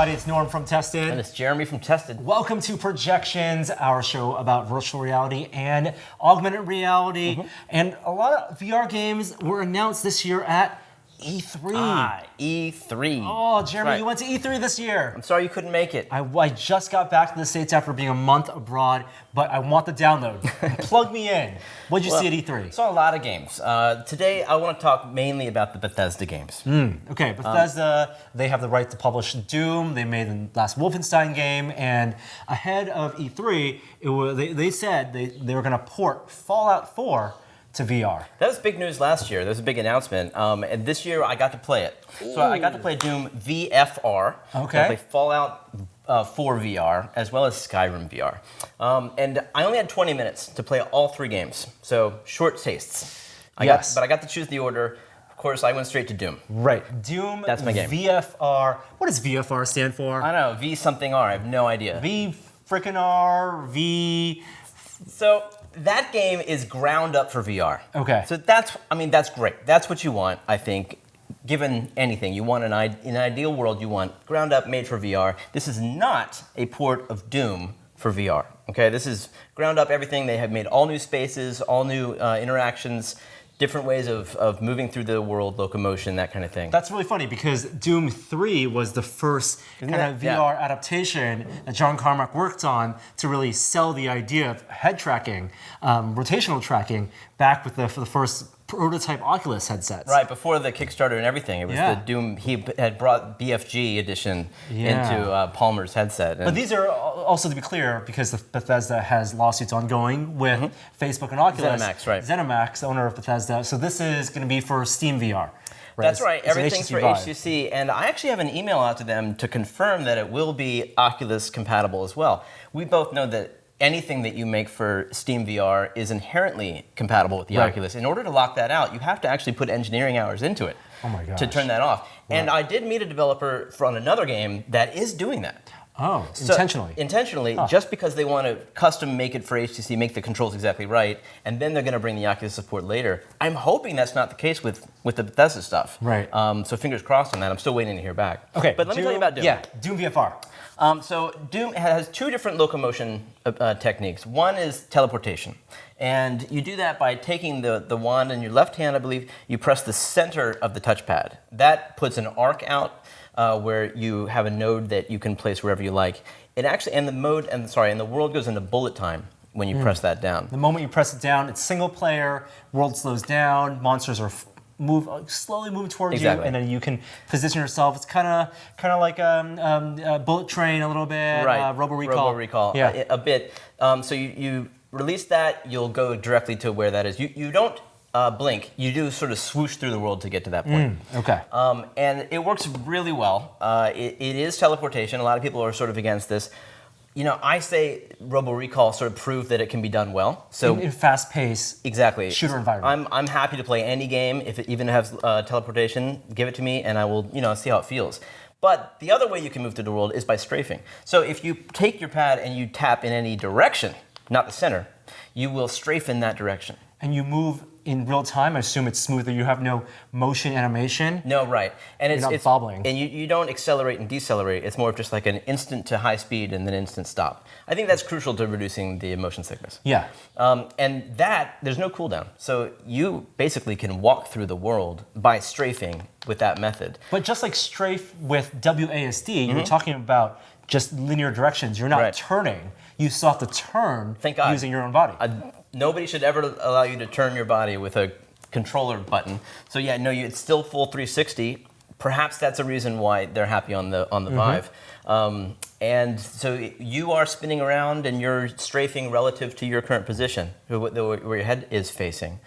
everybody. It's Norm from Tested. And it's Jeremy from Tested. Welcome to Projections, our show about virtual reality and augmented reality. And a lot of VR games were announced this year at E3. E3. Oh, Jeremy, Right. you went to E3 this year. I'm sorry you couldn't make it. I just got back to the States after being a month abroad, but I want the download. Plug me in. What'd you see at E3? Saw a lot of games. Today, I want to talk mainly about the Bethesda games. Okay, Bethesda, they have the right to publish Doom. They made the last Wolfenstein game, and ahead of E3, they said they were going to port Fallout 4 to VR. That was big news last year. There was a big announcement. And this year, I got to play it. So I got to play Doom VFR. Okay. I got to play Fallout 4 VR, as well as Skyrim VR. And I only had 20 minutes to play all three games. So short tastes. But I got to choose the order. Of course, I went straight to Doom. Right. Doom, That's my game. VFR. What does VFR stand for? I don't know, V something R, I have no idea. V frickin' R, V... So that game is ground up for VR. Okay. So that's great. That's what you want, I think, given anything. You want in an ideal world, you want ground up, made for VR. This is not a port of Doom for VR. Okay, this is ground up everything. They have made all new spaces, all new interactions, different ways of moving through the world, locomotion, that kind of thing. That's really funny because Doom 3 was the first kind of VR adaptation that John Carmack worked on to really sell the idea of head tracking, rotational tracking, back with for the first prototype Oculus headsets. Right, before the Kickstarter and everything. It was the Doom, he had brought BFG edition into Palmer's headset. But these are also, to be clear, because Bethesda has lawsuits ongoing with Facebook and Oculus. ZeniMax, right. ZeniMax, the owner of Bethesda. So this is going to be for Steam VR. Right? That's right. It's an Everything's for Vive. HTC, and I actually have an email out to them to confirm that it will be Oculus compatible as well. We both know that anything that you make for Steam VR is inherently compatible with the Oculus. In order to lock that out, you have to actually put engineering hours into it to turn that off. Right. And I did meet a developer on another game that is doing that. Oh, so intentionally, just because they want to custom make it for HTC, make the controls exactly right, and then they're going to bring the Oculus support later. I'm hoping that's not the case with the Bethesda stuff. Right. So fingers crossed on that. I'm still waiting to hear back. Okay. But let me tell you about Doom. Yeah, Doom VFR. So Doom has two different locomotion techniques. One is teleportation. And you do that by taking the wand in your left hand, I believe, you press the center of the touchpad. That puts an arc out where you have a node that you can place wherever you like. It actually, and the world goes into bullet time when you press that down. The moment you press it down, it's single player, world slows down, monsters are slowly moving towards you, and then you can position yourself. It's kind of like Bullet Train a little bit, right? Robo Recall. A bit. So you release that, you'll go directly to where that is. You don't blink. You do sort of swoosh through the world to get to that point. Okay. And it works really well. It is teleportation. A lot of people are sort of against this. You know, I say Robo Recall sort of proved that it can be done well. So in fast-paced shooter environment. I'm happy to play any game if it even has teleportation. Give it to me, and I will see how it feels. But the other way you can move through the world is by strafing. So if you take your pad and you tap in any direction, not the center, you will strafe in that direction. And you move in real time. I assume it's smoother. You have no motion animation. No, right. And it's bobbling. And you don't accelerate and decelerate. It's more of just like an instant to high speed and then instant stop. I think that's crucial to reducing the motion sickness. Yeah. And there's no cooldown. So you basically can walk through the world by strafing with that method. But just like strafe with WASD, you're talking about just linear directions. You're not turning. You still have to turn using your own body. Nobody should ever allow you to turn your body with a controller button. So yeah, no, it's still full 360. Perhaps that's a reason why they're happy on the Vive. And so you are spinning around and you're strafing relative to your current position, where your head is facing.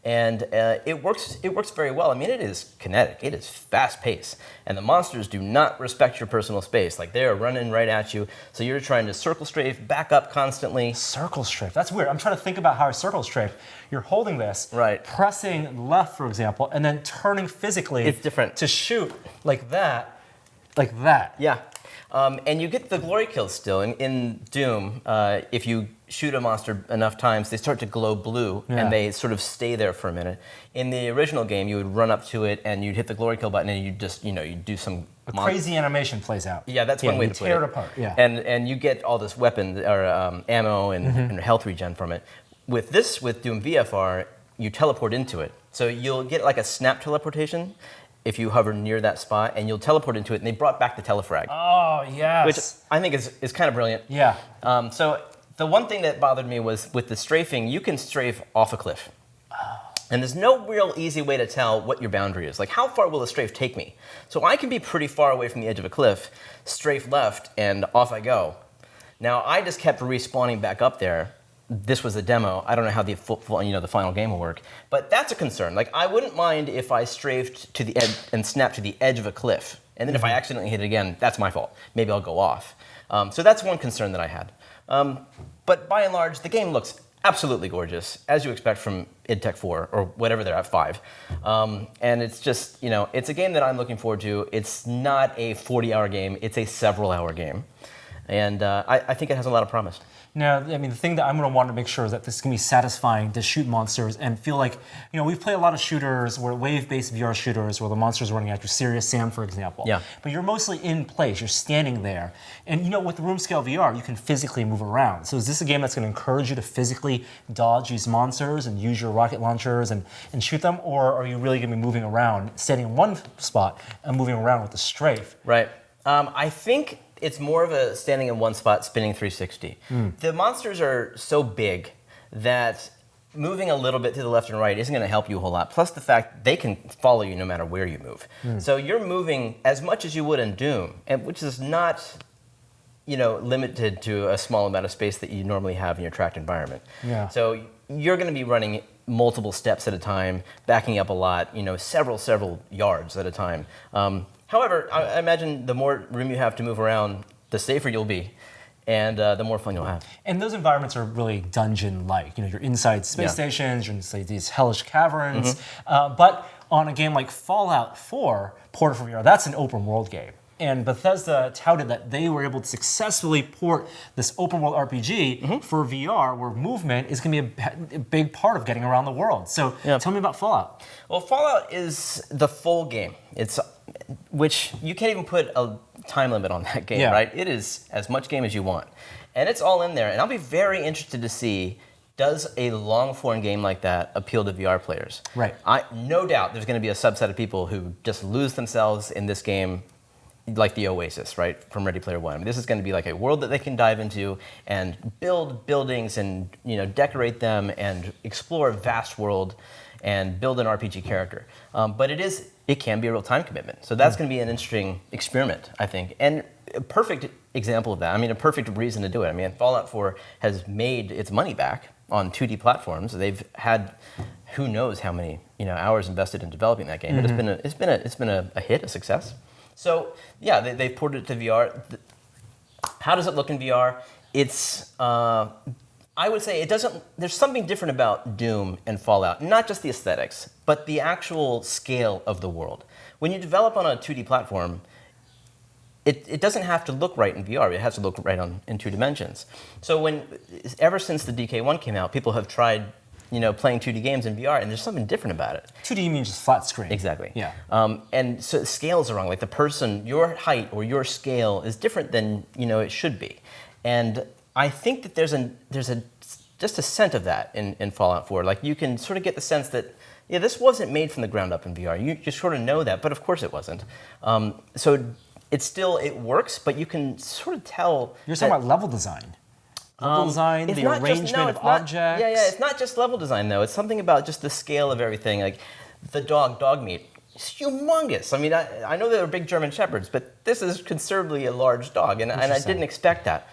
And it works very well. I mean, it is kinetic. It is fast-paced. And the monsters do not respect your personal space. Like, they are running right at you. So you're trying to circle strafe, back up constantly. Circle strafe. That's weird. I'm trying to think about how I circle strafe. You're holding this, pressing left, for example, and then turning physically it's different. To shoot like that. Like that. Yeah. And you get the glory kills still. In Doom, if you shoot a monster enough times, they start to glow blue, and they sort of stay there for a minute. In the original game, you would run up to it, and you'd hit the glory kill button, and you'd just, you'd do some... A crazy animation plays out. Yeah, that's one way to put it. Tear it apart, And you get all this weapon, or ammo, and health regen from it. With Doom VFR, you teleport into it. So you'll get like a snap teleportation if you hover near that spot, and you'll teleport into it, and they brought back the telefrag. Oh, yes. Which I think is kind of brilliant. Yeah. So the one thing that bothered me was with the strafing, you can strafe off a cliff. And there's no real easy way to tell what your boundary is. Like, how far will the strafe take me? So I can be pretty far away from the edge of a cliff, strafe left, and off I go. Now, I just kept respawning back up there. This was a demo. I don't know how the final game will work. But that's a concern. Like, I wouldn't mind if I strafed to the edge and snapped to the edge of a cliff. And then if I accidentally hit it again, that's my fault. Maybe I'll go off. So that's one concern that I had. But by and large, the game looks absolutely gorgeous, as you expect from id Tech 4, or whatever they're at, 5. And it's just, it's a game that I'm looking forward to. It's not a 40-hour game. It's a several-hour game. And I think it has a lot of promise. Now, I mean, the thing that I'm going to want to make sure is that this is going to be satisfying to shoot monsters and feel like, we've played a lot of shooters, where wave-based VR shooters, where the monsters are running after Serious Sam, for example. Yeah. But you're mostly in place, you're standing there. And with room scale VR, you can physically move around. So is this a game that's going to encourage you to physically dodge these monsters and use your rocket launchers and shoot them? Or are you really going to be moving around, standing in one spot and moving around with the strafe? Right. I think it's more of a standing in one spot, spinning 360. The monsters are so big that moving a little bit to the left and right isn't going to help you a whole lot. Plus the fact they can follow you no matter where you move. So you're moving as much as you would in Doom, which is not limited to a small amount of space that you normally have in your tracked environment. Yeah. So you're going to be running multiple steps at a time, backing up a lot, several yards at a time. However, I imagine the more room you have to move around, the safer you'll be, and the more fun you'll have. And those environments are really dungeon-like. You're inside space stations, you're inside these hellish caverns. But on a game like Fallout 4, ported for VR, that's an open-world game. And Bethesda touted that they were able to successfully port this open-world RPG for VR, where movement is going to be a big part of getting around the world. So tell me about Fallout. Well, Fallout is the full game. Which you can't even put a time limit on that game, right? It is as much game as you want. And it's all in there. And I'll be very interested to see, does a long-form game like that appeal to VR players? Right. No doubt there's going to be a subset of people who just lose themselves in this game, like the Oasis, right, from Ready Player One. I mean, this is going to be like a world that they can dive into and build buildings and decorate them and explore a vast world and build an RPG character. But it can be a real time commitment. So that's going to be an interesting experiment, I think. And a perfect example of that, a perfect reason to do it. Fallout 4 has made its money back on 2D platforms. They've had who knows how many hours invested in developing that game. But it's been a hit, a success. So yeah, they ported it to VR. How does it look in VR? It's I would say there's something different about Doom and Fallout, not just the aesthetics, but the actual scale of the world. When you develop on a 2D platform, it doesn't have to look right in VR, it has to look right in 2 dimensions. So ever since the DK1 came out, people have tried playing 2D games in VR, and there's something different about it. 2D means just flat screen. Exactly. Yeah. And so the scales are wrong. Like your height or your scale is different than it should be. And I think that there's just a scent of that in Fallout 4. Like you can sort of get the sense that this wasn't made from the ground up in VR. You just sort of know that, but of course it wasn't. So it works, but you can sort of tell. You're talking about level design. Level design, the arrangement of objects. Yeah. It's not just level design though. It's something about just the scale of everything. Like the dog meat. It's humongous. I know there are big German shepherds, but this is considerably a large dog, and I didn't expect that.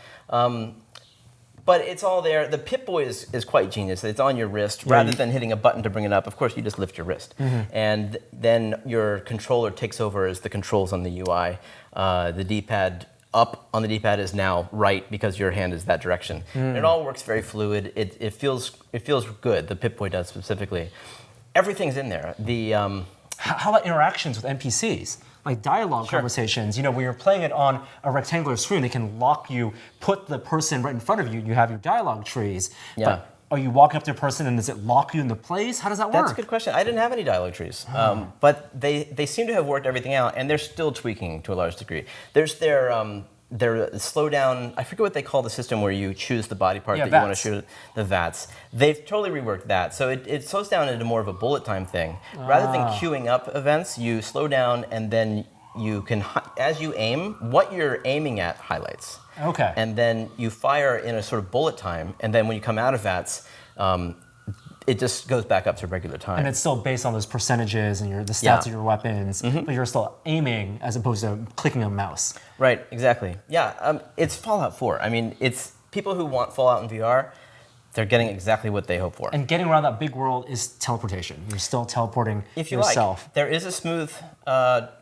But it's all there. The Pip-Boy is quite genius. It's on your wrist. Rather than hitting a button to bring it up, of course, you just lift your wrist. And then your controller takes over as the controls on the UI. The D-pad up on the D-pad is now right because your hand is that direction. It all works very fluid. It feels good. The Pip-Boy does specifically. Everything's in there. How about interactions with NPCs? like dialogue conversations. You know, when you're playing it on a rectangular screen, they can lock you, put the person right in front of you. You have your dialogue trees. Yeah. But are you walking up to a person and does it lock you into place? How does that work? That's a good question. I didn't have any dialogue trees, but they seem to have worked everything out, and they're still tweaking to a large degree. There's their slow down. I forget what they call the system where you choose the body part that you want to shoot. The VATS. They've totally reworked that, so it slows down into more of a bullet time thing. Rather than queuing up events, you slow down and then you can, as you aim, what you're aiming at highlights. Okay. And then you fire in a sort of bullet time, and then when you come out of VATS, it just goes back up to regular time. And it's still based on those percentages and the stats of your weapons, but you're still aiming as opposed to clicking a mouse. Right, exactly. Yeah, it's Fallout 4. I mean, it's people who want Fallout in VR, they're getting exactly what they hope for. And getting around that big world is teleportation. You're still teleporting if you yourself. Like, there is a smooth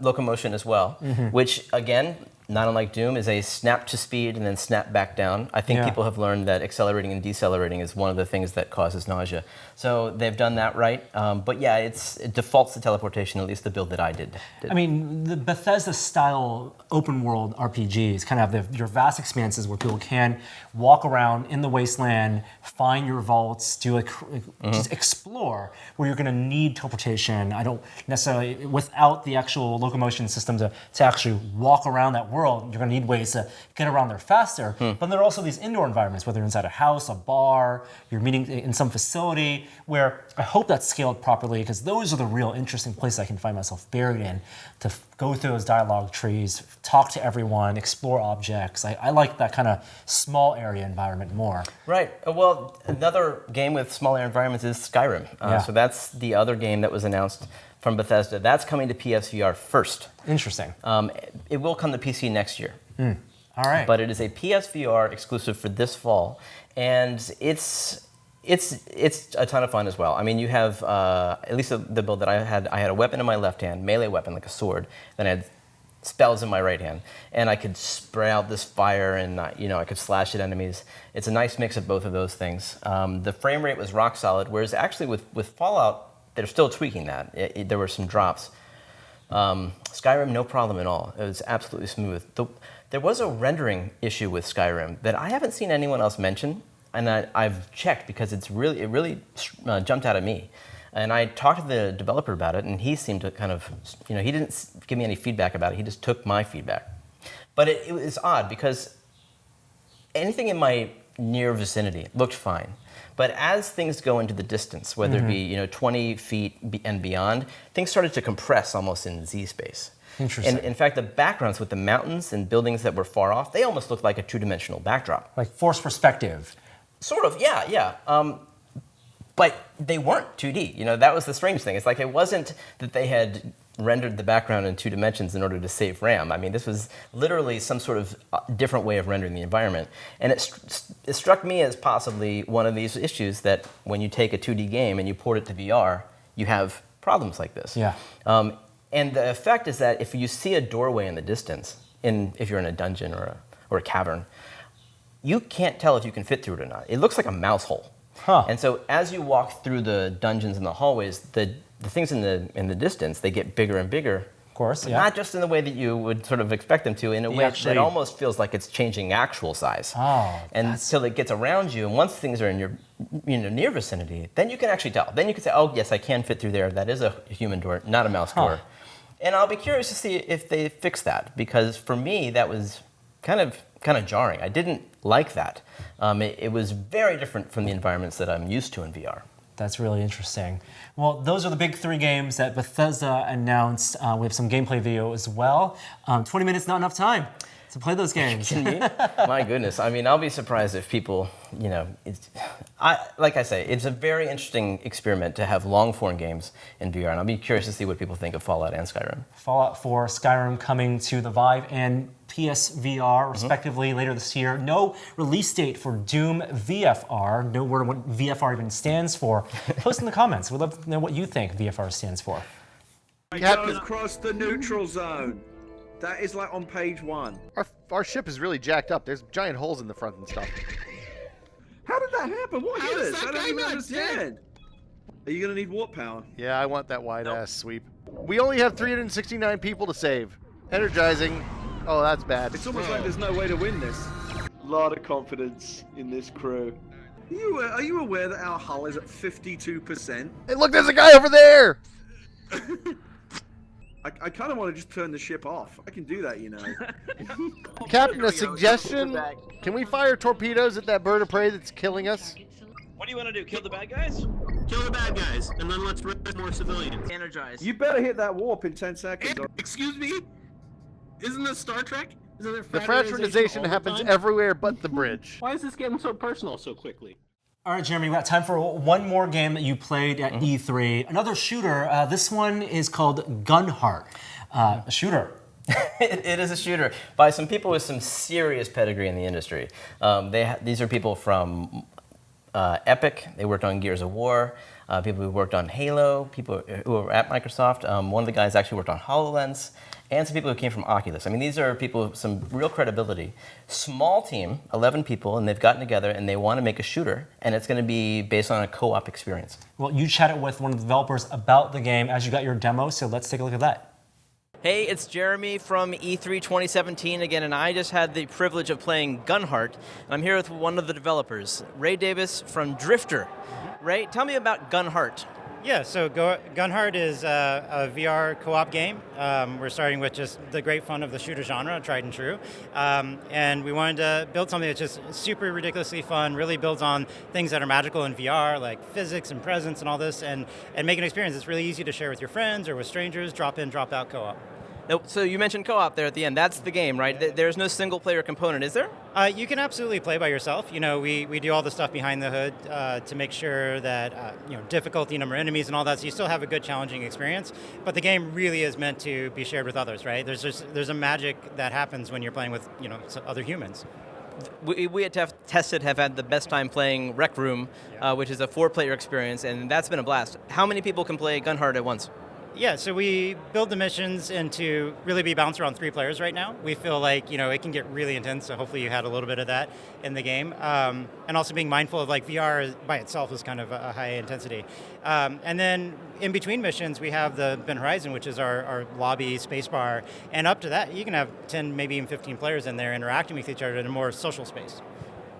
locomotion as well, which, again, not unlike Doom, is a snap to speed and then snap back down. I think people have learned that accelerating and decelerating is one of the things that causes nausea. So they've done that right. But yeah, it defaults to teleportation, at least the build that I did. I mean, the Bethesda style open world RPGs kind of have your vast expanses where people can walk around in the wasteland, find your vaults, just explore, where you're going to need teleportation. I don't necessarily, without the actual locomotion system to actually walk around that world, you're going to need ways to get around there faster. But there are also these indoor environments, whether inside a house, a bar, you're meeting in some facility, where I hope that's scaled properly, because those are the real interesting places I can find myself buried in, to go through those dialogue trees, talk to everyone, explore objects. I like that kind of small area environment more. Right. Well, another game with small area environments is Skyrim. So that's the other game that was announced from Bethesda. That's coming to PSVR first. Interesting. It will come to PC next year. All right. But it is a PSVR exclusive for this fall, and it's a ton of fun as well. I mean, you have, at least the build that I had a weapon in my left hand, melee weapon like a sword, then I had spells in my right hand, and I could spray out this fire, and I could slash at enemies. It's a nice mix of both of those things. The frame rate was rock solid, whereas actually with Fallout, they're still tweaking that. There were some drops. Skyrim, no problem at all. It was absolutely smooth. There was a rendering issue with Skyrim that I haven't seen anyone else mention, and I've checked because it really jumped out at me. And I talked to the developer about it, and he seemed to kind of, he didn't give me any feedback about it. He just took my feedback. But it was odd because anything in my near vicinity looked fine. But as things go into the distance, whether it be 20 feet and beyond, things started to compress almost in Z space. Interesting. And in fact, the backgrounds with the mountains and buildings that were far off, they almost looked like a two-dimensional backdrop. Like forced perspective. Sort of, yeah. But they weren't 2D. That was the strange thing. It's like it wasn't that they had rendered the background in 2 dimensions in order to save RAM. I mean, this was literally some sort of different way of rendering the environment. And it struck me as possibly one of these issues that when you take a 2D game and you port it to VR, you have problems like this. Yeah. And the effect is that if you see a doorway in the distance, if you're in a dungeon or a cavern, you can't tell if you can fit through it or not. It looks like a mouse hole. Huh. And so as you walk through the dungeons and the hallways, the things in the distance, they get bigger and bigger. Of course, yeah. Not just in the way that you would sort of expect them to, in a way that almost feels like it's changing actual size. Oh, and until it gets around you, and once things are in your near vicinity, then you can actually tell. Then you can say, oh, yes, I can fit through there. That is a human door, not a mouse door. And I'll be curious to see if they fix that, because for me, that was kind of jarring. I didn't like that. It was very different from the environments that I'm used to in VR. That's really interesting. Well, those are the big 3 games that Bethesda announced. We have some gameplay video as well. 20 minutes, not enough time to play those games. My goodness. I mean, I'll be surprised if people, like I say, it's a very interesting experiment to have long-form games in VR, and I'll be curious to see what people think of Fallout and Skyrim. Fallout 4, Skyrim coming to the Vive and PSVR, respectively, later this year. No release date for Doom VFR. No word on what VFR even stands for. Post in the comments. We'd love to know what you think VFR stands for. I go across the neutral zone. That is like on page 1. Our ship is really jacked up. There's giant holes in the front and stuff. How did that happen? What hit us? I don't even understand. Are you going to need warp power? Yeah, I want that wide-ass sweep. We only have 369 people to save. Energizing. Oh, that's bad. It's almost like there's no way to win this. A lot of confidence in this crew. Are you aware that our hull is at 52%? Hey, look, there's a guy over there! I kind of want to just turn the ship off. I can do that, you know. Captain, a suggestion? Can we fire torpedoes at that bird of prey that's killing us? What do you want to do? Kill the bad guys? Kill the bad guys, and then let's raise more civilians. Energize. You better hit that warp in 10 seconds. Excuse me? Isn't this Star Trek? Isn't there The fraternization all the happens time? everywhere but the bridge. Why is this getting so personal so quickly? All right, Jeremy, we got time for one more game that you played at E3. Another shooter. This one is called Gunheart. A shooter. It is a shooter by some people with some serious pedigree in the industry. These are people from Epic. They worked on Gears of War. People who worked on Halo. People who were at Microsoft. One of the guys actually worked on HoloLens. And some people who came from Oculus. I mean, these are people with some real credibility. Small team, 11 people, and they've gotten together and they want to make a shooter, and it's going to be based on a co-op experience. Well, you chatted with one of the developers about the game as you got your demo, so let's take a look at that. Hey, it's Jeremy from E3 2017 again, and I just had the privilege of playing Gunheart. And I'm here with one of the developers, Ray Davis from Drifter. Ray, tell me about Gunheart. Yeah, so Gunheart is a VR co-op game. We're starting with just the great fun of the shooter genre, tried and true. And we wanted to build something that's just super ridiculously fun, really builds on things that are magical in VR, like physics and presence and all this, and make an experience that's really easy to share with your friends or with strangers, drop in, drop out co-op. So you mentioned co-op there at the end. That's the game, right? There's no single-player component, is there? You can absolutely play by yourself. You know, we do all the stuff behind the hood to make sure that difficulty, number of enemies, and all that. So you still have a good, challenging experience. But the game really is meant to be shared with others, right? There's a magic that happens when you're playing with other humans. We at Tested have had the best time playing Rec Room, which is a 4-player experience, and that's been a blast. How many people can play Gunheart at once? Yeah, so we build the missions into really be balanced around 3 players right now. We feel like, it can get really intense, so hopefully you had a little bit of that in the game. And also being mindful of VR by itself is kind of a high intensity. And then in between missions, we have the Ben Horizon, which is our lobby spacebar. And up to that, you can have 10, maybe even 15 players in there interacting with each other in a more social space.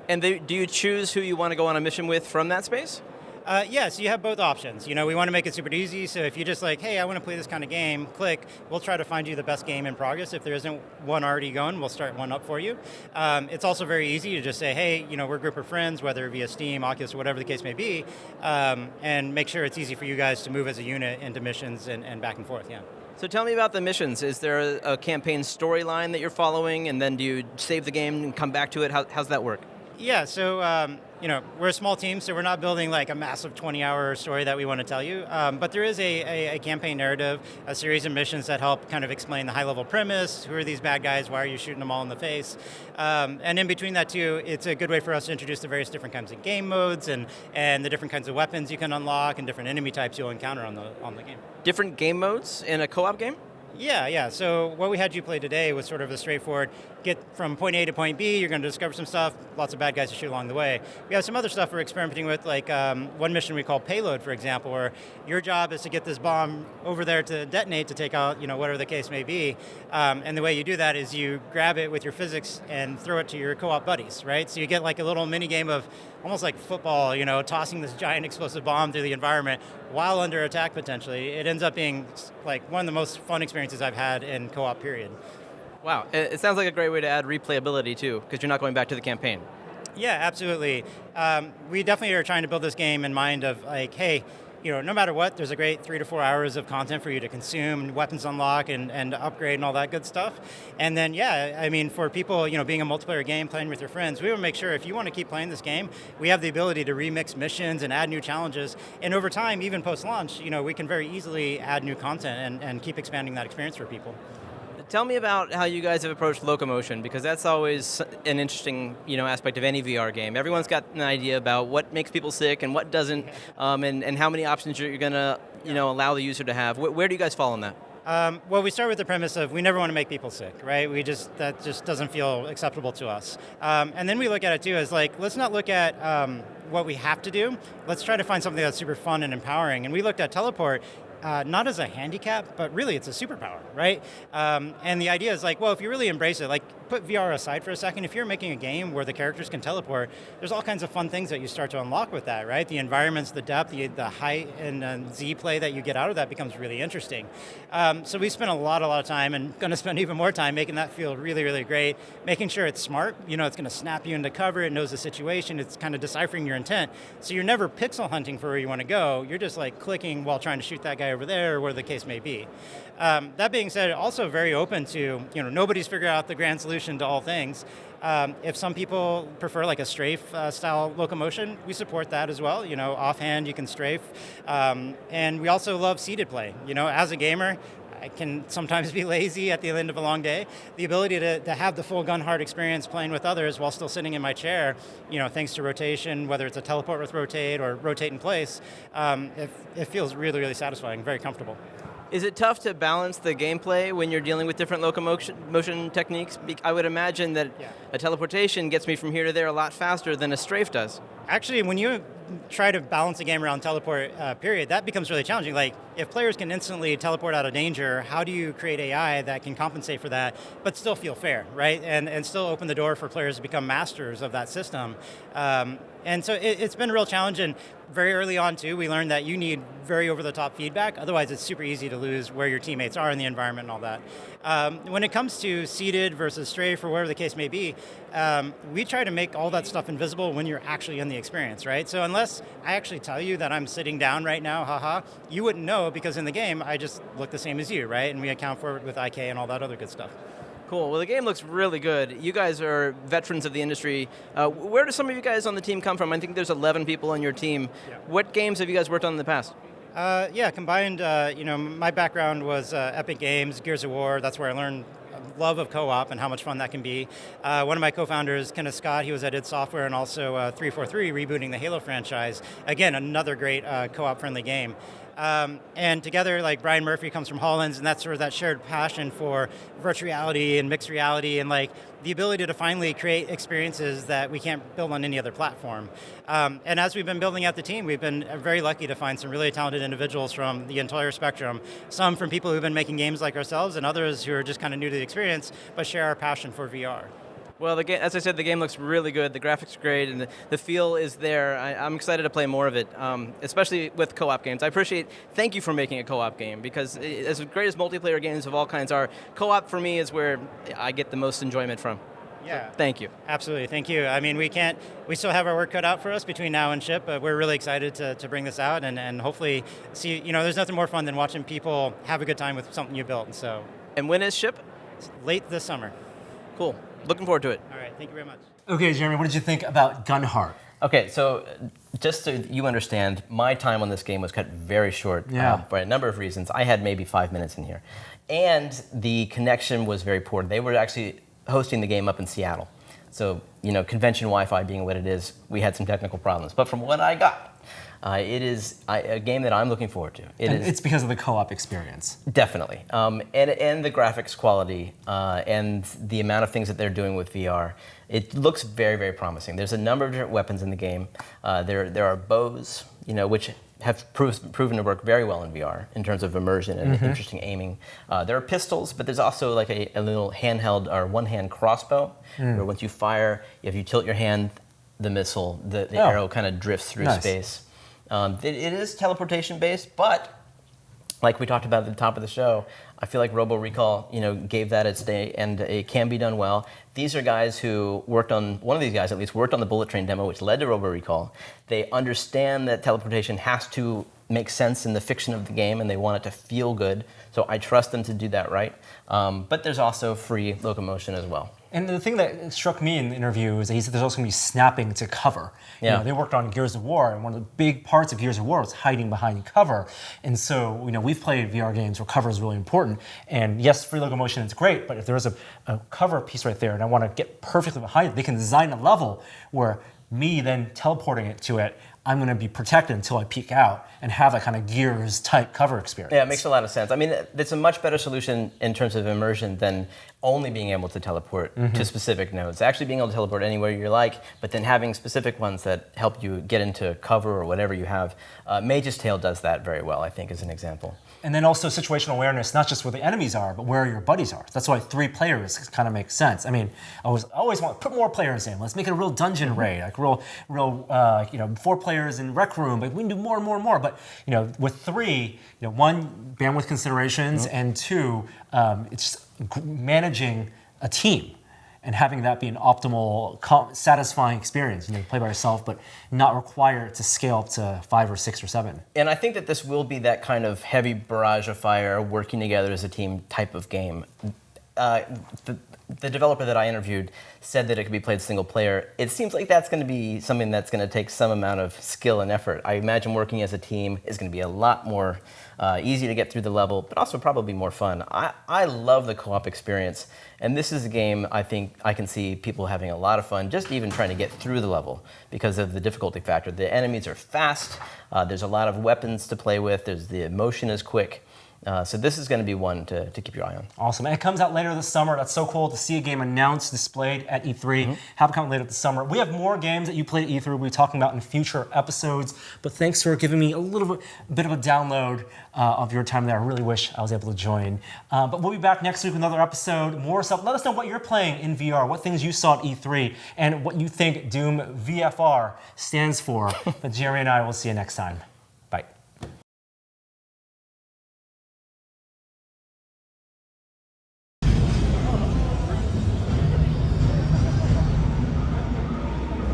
And do you choose who you want to go on a mission with from that space? Yeah, so you have both options. We want to make it super easy, so if you're just like, hey, I want to play this kind of game, click, we'll try to find you the best game in progress. If there isn't one already going, we'll start one up for you. It's also very easy to just say, hey, we're a group of friends, whether via Steam, Oculus, or whatever the case may be, and make sure it's easy for you guys to move as a unit into missions and back and forth, yeah. So tell me about the missions. Is there a campaign storyline that you're following, and then do you save the game and come back to it? How's that work? Yeah, so we're a small team, so we're not building like a massive 20-hour story that we want to tell you. But there is a campaign narrative, a series of missions that help kind of explain the high-level premise. Who are these bad guys? Why are you shooting them all in the face? And in between that too, it's a good way for us to introduce the various different kinds of game modes and the different kinds of weapons you can unlock and different enemy types you'll encounter on the game. Different game modes in a co-op game? Yeah. So what we had you play today was sort of a straightforward, get from point A to point B, you're going to discover some stuff, lots of bad guys to shoot along the way. We have some other stuff we're experimenting with, like one mission we call Payload, for example, where your job is to get this bomb over there to detonate, to take out, whatever the case may be. And the way you do that is you grab it with your physics and throw it to your co-op buddies, right? So you get like a little mini game of almost like football, tossing this giant explosive bomb through the environment while under attack potentially. It ends up being like one of the most fun experiences I've had in co-op, period. Wow, it sounds like a great way to add replayability too, because you're not going back to the campaign. Yeah, absolutely. We definitely are trying to build this game in mind of like, hey, no matter what, there's a great 3 to 4 hours of content for you to consume, weapons unlock and upgrade and all that good stuff. And then, for people, being a multiplayer game, playing with your friends, we want to make sure if you want to keep playing this game, we have the ability to remix missions and add new challenges. And over time, even post-launch, we can very easily add new content and keep expanding that experience for people. Tell me about how you guys have approached locomotion, because that's always an interesting, aspect of any VR game. Everyone's got an idea about what makes people sick and what doesn't, and how many options you're going to, allow the user to have. Where do you guys fall on that? Well, we start with the premise of we never want to make people sick, right? That just doesn't feel acceptable to us. And then we look at it too as like, let's not look at what we have to do. Let's try to find something that's super fun and empowering. And we looked at teleport. not as a handicap, but really it's a superpower, right? And the idea is like, well, if you really embrace it, like put VR aside for a second, if you're making a game where the characters can teleport, there's all kinds of fun things that you start to unlock with that, right? The environments, the depth, the height and Z play that you get out of that becomes really interesting. So we spent a lot of time and going to spend even more time making that feel really, really great, making sure it's smart, it's going to snap you into cover, it knows the situation, it's kind of deciphering your intent. So you're never pixel hunting for where you want to go, you're just like clicking while trying to shoot that guy over there, or whatever the case may be. That being said, also very open to, nobody's figured out the grand solution to all things. If some people prefer like a strafe style locomotion, we support that as well. Offhand you can strafe. And we also love seated play. As a gamer, I can sometimes be lazy at the end of a long day. The ability to have the full Gunheart experience playing with others while still sitting in my chair, thanks to rotation, whether it's a teleport with rotate or rotate in place, it feels really, really satisfying, very comfortable. Is it tough to balance the gameplay when you're dealing with different locomotion techniques? I would imagine that a teleportation gets me from here to there a lot faster than a strafe does. Actually, when you try to balance a game around teleport, period, that becomes really challenging. Like, if players can instantly teleport out of danger, how do you create AI that can compensate for that, but still feel fair, right? And still open the door for players to become masters of that system. And so it's been a real challenge, and very early on too, we learned that you need very over-the-top feedback, otherwise it's super easy to lose where your teammates are in the environment and all that. When it comes to seated versus strafe or whatever the case may be, we try to make all that stuff invisible when you're actually in the experience, right? So unless I actually tell you that I'm sitting down right now, haha, you wouldn't know because in the game I just look the same as you, right? And we account for it with IK and all that other good stuff. Cool. Well, the game looks really good. You guys are veterans of the industry. Where do some of you guys on the team come from? I think there's 11 people on your team. Yeah. What games have you guys worked on in the past? Combined, my background was Epic Games, Gears of War. That's where I learned love of co-op and how much fun that can be. One of my co-founders, Kenneth Scott, he was at id Software and also 343, rebooting the Halo franchise. Again, another great co-op friendly game. And together, like Brian Murphy comes from HoloLens, and that's sort of that shared passion for virtual reality and mixed reality and like the ability to finally create experiences that we can't build on any other platform. And as we've been building out the team, we've been very lucky to find some really talented individuals from the entire spectrum, some from people who've been making games like ourselves and others who are just kind of new to the experience, but share our passion for VR. Well, as I said, the game looks really good. The graphics are great, and the feel is there. I'm excited to play more of it, especially with co-op games. Thank you for making a co-op game, because as great as multiplayer games of all kinds are, co-op for me is where I get the most enjoyment from. Yeah. So, thank you. Absolutely, thank you. I mean, we still have our work cut out for us between now and ship, but we're really excited to bring this out and hopefully see, there's nothing more fun than watching people have a good time with something you built. And when is ship? It's late this summer. Cool. Looking forward to it. All right, thank you very much. Okay, Jeremy, what did you think about Gunheart? Okay, so just so you understand, my time on this game was cut very short for a number of reasons. I had maybe 5 minutes in here. And the connection was very poor. They were actually hosting the game up in Seattle. So, convention Wi-Fi being what it is, we had some technical problems. But from what I got, it is a game that I'm looking forward to. It's because of the co-op experience. Definitely. And the graphics quality and the amount of things that they're doing with VR. It looks very, very promising. There's a number of different weapons in the game. There are bows, which have proven to work very well in VR in terms of immersion and interesting aiming. There are pistols, but there's also like a little handheld or one-hand crossbow, where once you fire, if you tilt your hand, the missile, the arrow kind of drifts through space. It is teleportation based, but like we talked about at the top of the show, I feel like Robo Recall, gave that its day, and it can be done well. These are guys who worked on, one of these guys at least, worked on the Bullet Train demo, which led to Robo Recall. They understand that teleportation has to make sense in the fiction of the game, and they want it to feel good. So I trust them to do that right. But there's also free locomotion as well. And the thing that struck me in the interview is that he said there's also going to be snapping to cover. Yeah. They worked on Gears of War, and one of the big parts of Gears of War was hiding behind cover. And so, we've played VR games where cover is really important. And yes, free locomotion is great, but if there's a cover piece right there and I want to get perfectly behind it, they can design a level where me then teleporting it to it, I'm going to be protected until I peek out and have that kind of Gears type cover experience. Yeah, it makes a lot of sense. I mean, it's a much better solution in terms of immersion than only being able to teleport to specific nodes, actually being able to teleport anywhere you like, but then having specific ones that help you get into cover or whatever you have. Mage's Tale does that very well, I think, as an example. And then also situational awareness, not just where the enemies are, but where your buddies are. That's why 3 players kind of makes sense. I mean, I always want to put more players in. Let's make it a real dungeon raid, like real, 4 players in Rec Room. But we can do more and more and more. But with 3, 1, bandwidth considerations, and 2, it's managing a team and having that be an optimal, satisfying experience. You play by yourself, but not require it to scale up to 5 or 6 or 7. And I think that this will be that kind of heavy barrage of fire, working together as a team type of game. The developer that I interviewed said that it could be played single player. It seems like that's going to be something that's going to take some amount of skill and effort. I imagine working as a team is going to be a lot more easy to get through the level, but also probably more fun. I love the co-op experience, and this is a game I think I can see people having a lot of fun just even trying to get through the level because of the difficulty factor. The enemies are fast, there's a lot of weapons to play with, the motion is quick. So this is going to be one to keep your eye on. Awesome. And it comes out later this summer. That's so cool to see a game announced, displayed at E3. Have it come later this summer. We have more games that you played at E3 we'll be talking about in future episodes. But thanks for giving me a bit of a download of your time there. I really wish I was able to join. But we'll be back next week with another episode. More stuff. Let us know what you're playing in VR, what things you saw at E3, and what you think Doom VFR stands for. But Jerry and I will see you next time.